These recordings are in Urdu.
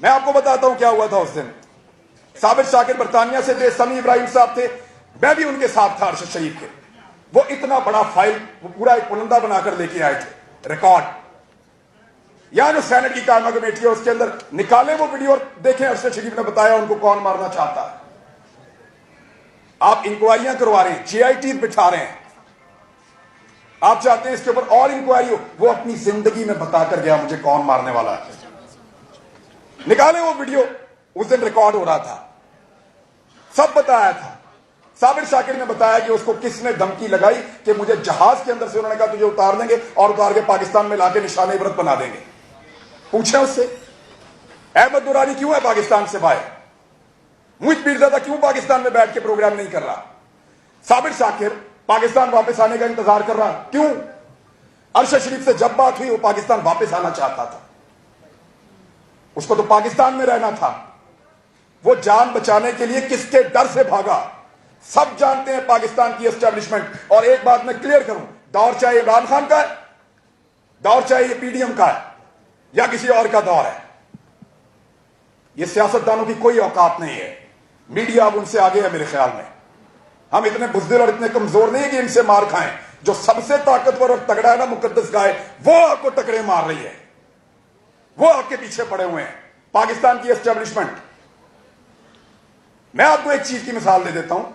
میں آپ کو بتاتا ہوں کیا ہوا تھا اس دن. صابر شاکر برطانیہ سے تھے, سمیع ابراہیم صاحب تھے, میں بھی ان کے ساتھ تھا ارشد شریف کے. وہ اتنا بڑا فائل وہ پورا ایک پلندہ بنا کر لے کے آئے تھے, ریکارڈ. یا جو سینٹ کی قائمہ کمیٹی ہے اس کے اندر نکالیں وہ ویڈیو اور دیکھیں ارشد شریف نے بتایا ان کو کون مارنا چاہتا ہے. آپ انکوائریاں کروا رہے ہیں, جے آئی ٹی بٹھا رہے ہیں, آپ چاہتے ہیں اس کے اوپر اور انکوائری ہو. وہ اپنی زندگی میں بتا کر گیا مجھے کون مارنے والا ہے. نکالیں وہ ویڈیو, اس دن ریکارڈ ہو رہا تھا, سب بتایا تھا. صابر شاکر نے بتایا کہ اس کو کس نے دھمکی لگائی کہ مجھے جہاز کے اندر سے انہوں نے کہا تجھے اتار دیں گے اور اتار کے پاکستان میں لا کے نشان عبرت بنا دیں گے. پوچھیں اس سے, احمد نورانی کیوں ہے پاکستان سے باہر؟ محیط پیرزادہ کیوں پاکستان میں بیٹھ کے پروگرام نہیں کر رہا؟ صابر شاکر پاکستان واپس آنے کا انتظار کر رہا, کیوں؟ ارشد شریف سے جب بات ہوئی وہ پاکستان واپس آنا چاہتا تھا, اس کو تو پاکستان میں رہنا تھا. وہ جان بچانے کے لیے کس کے ڈر سے بھاگا؟ سب جانتے ہیں پاکستان کی اسٹیبلشمنٹ. اور ایک بات میں کلیئر کروں, دور چاہے عمران خان کا ہے, دور چاہے یہ پی ڈی ایم کا ہے یا کسی اور کا دور ہے, یہ سیاستدانوں کی کوئی اوقات نہیں ہے. میڈیا اب ان سے آگے ہے میرے خیال میں. ہم اتنے بزدل اور اتنے کمزور نہیں کہ ان سے مار کھائیں. جو سب سے طاقتور اور تگڑا ہے نا مقدس گائے, وہ آپ کو ٹکرے مار رہی ہے, وہ آپ کے پیچھے پڑے ہوئے ہیں. پاکستان کی اسٹیبلشمنٹ. میں آپ کو ایک چیز کی مثال دے دیتا ہوں.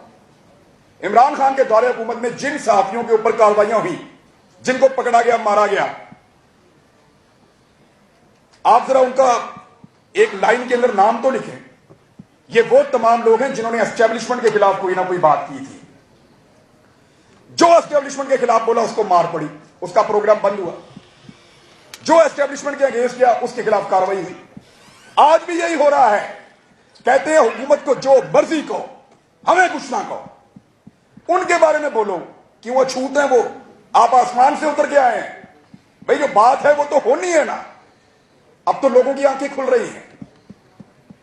عمران خان کے دور حکومت میں جن صحافیوں کے اوپر کارروائیاں ہوئی, جن کو پکڑا گیا, مارا گیا, آپ ذرا ان کا ایک لائن کے اندر نام تو لکھیں. یہ وہ تمام لوگ ہیں جنہوں نے اسٹیبلشمنٹ کے خلاف کوئی نہ کوئی بات کی تھی. جو اسٹیبلشمنٹ کے خلاف بولا اس کو مار پڑی, اس کا پروگرام بند ہوا. جو اسٹیبلشمنٹ کے اگینسٹ کیا اس کے خلاف کارروائی ہوئی. آج بھی یہی ہو رہا ہے. کہتے ہیں حکومت کو جو مرضی کو, ہمیں کچھ نہ کہو. ان کے بارے میں بولو کہ وہ چھوت ہیں, وہ آپ آسمان سے اتر کے آئے ہیں. بھئی جو بات ہے وہ تو ہونی ہے نا. اب تو لوگوں کی آنکھیں کھل رہی ہیں.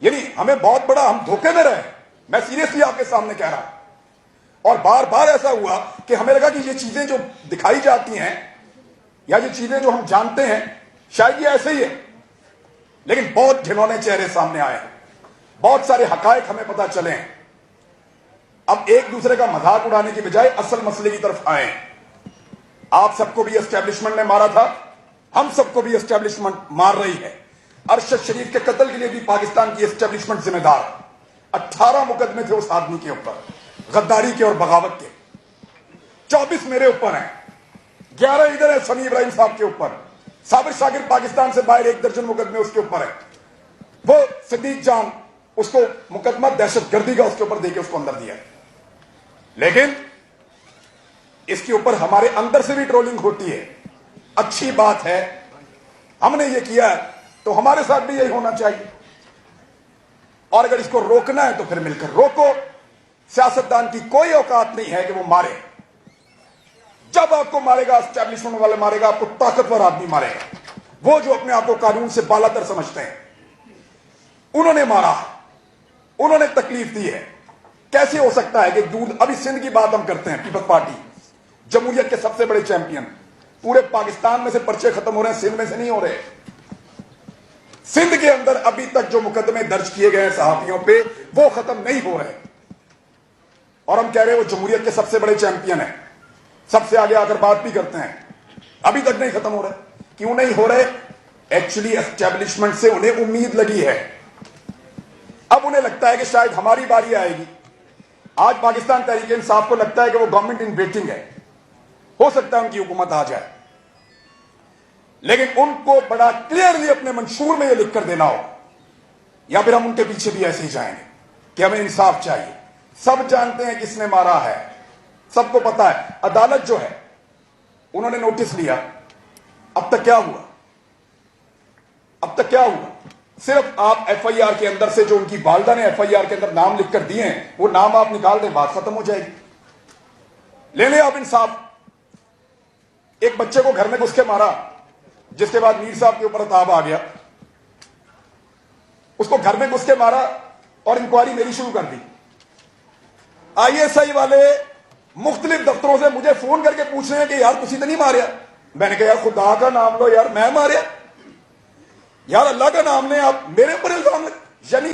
یعنی ہمیں بہت بڑا, ہم دھوکے میں رہے. میں سیریسلی آپ کے سامنے کہہ رہا ہوں. اور بار بار ایسا ہوا کہ ہمیں لگا کہ یہ چیزیں جو دکھائی جاتی ہیں یا یہ چیزیں جو ہم جانتے ہیں شاید یہ ایسے ہی ہے, لیکن بہت گھنونے چہرے سامنے آئے ہیں. بہت سارے حقائق ہمیں پتہ چلے ہیں. اب ایک دوسرے کا مذاق اڑانے کی بجائے اصل مسئلے کی طرف آئیں. آپ سب کو بھی اسٹیبلشمنٹ نے مارا تھا, ہم سب کو بھی اسٹیبلشمنٹ مار رہی ہے. ارشد شریف کے قتل کے لیے بھی پاکستان کی اسٹیبلشمنٹ ذمہ دار. 18 مقدمے تھے اس آدمی کے اوپر, غداری کے اور بغاوت کے. 24 میرے اوپر ہیں, 11 ادھر ہیں سمیع ابراہیم صاحب کے اوپر. صابر شاکر پاکستان سے باہر 1 درجن مقدمے اس کے اوپر ہیں. وہ صدیق جان, اس کو مقدمہ دہشت گردی کا اس کے اوپر دے کے اس کو اندر دیا. لیکن اس کے اوپر ہمارے اندر سے بھی ٹرولنگ ہوتی ہے. اچھی بات ہے, ہم نے یہ کیا ہے تو ہمارے ساتھ بھی یہی ہونا چاہیے. اور اگر اس کو روکنا ہے تو پھر مل کر روکو. سیاستدان کی کوئی اوقات نہیں ہے کہ وہ مارے. جب آپ کو مارے گا اسٹیبلشمنٹ والے مارے گا, آپ کو طاقتور آدمی مارے گا. وہ جو اپنے آپ کو قانون سے بالا تر سمجھتے ہیں, انہوں نے مارا, انہوں نے تکلیف دی ہے. کیسے ہو سکتا ہے کہ دودھ, ابھی سندھ کی بات ہم کرتے ہیں, پیپلز پارٹی جمہوریت کے سب سے بڑے چیمپئن, پورے پاکستان میں سے پرچے ختم ہو رہے ہیں, سندھ میں سے نہیں ہو رہے. سندھ کے اندر ابھی تک جو مقدمے درج کیے گئے ہیں صحافیوں پہ وہ ختم نہیں ہو رہے. اور ہم کہہ رہے ہیں وہ جمہوریت کے سب سے بڑے چیمپئن ہیں, سب سے آگے آ کر بات بھی کرتے ہیں, ابھی تک نہیں ختم ہو رہے. کیوں نہیں ہو رہے؟ ایکچولی اسٹیبلشمنٹ سے انہیں امید لگی ہے. اب انہیں لگتا ہے کہ شاید ہماری باری آئے گی. آج پاکستان تحریک انصاف کو لگتا ہے کہ وہ گورنمنٹ ان ویٹنگ ہے, ہو سکتا ہے ان کی حکومت آ جائے. لیکن ان کو بڑا کلیئرلی اپنے منشور میں یہ لکھ کر دینا ہو, یا پھر ہم ان کے پیچھے بھی ایسے ہی جائیں گے کہ ہمیں انصاف چاہیے. سب جانتے ہیں کس نے مارا ہے, سب کو پتا ہے. عدالت جو ہے انہوں نے نوٹس لیا. اب تک کیا ہوا؟ اب تک کیا ہوا؟ صرف آپ ایف آئی آر کے اندر سے جو ان کی والدہ نے ایف آئی آر کے اندر نام لکھ کر دیے ہیں وہ نام آپ نکال دیں, بات ختم ہو جائے گی. لے لیں آپ انصاف. ایک بچے کو گھر میں گھس کے مارا, جس کے بعد میر صاحب کے اوپر عتاب آ گیا. اس کو گھر میں گھس کے مارا اور انکوائری میری شروع کر دی. آئی ایس آئی والے مختلف دفتروں سے مجھے فون کر کے پوچھ رہے ہیں کہ یار تسی تو نہیں ماریا. میں نے کہا یار خدا کا نام لو یار, میں ماریا؟ یار اللہ کا نام لیں, آپ میرے اوپر الزام لیں. یعنی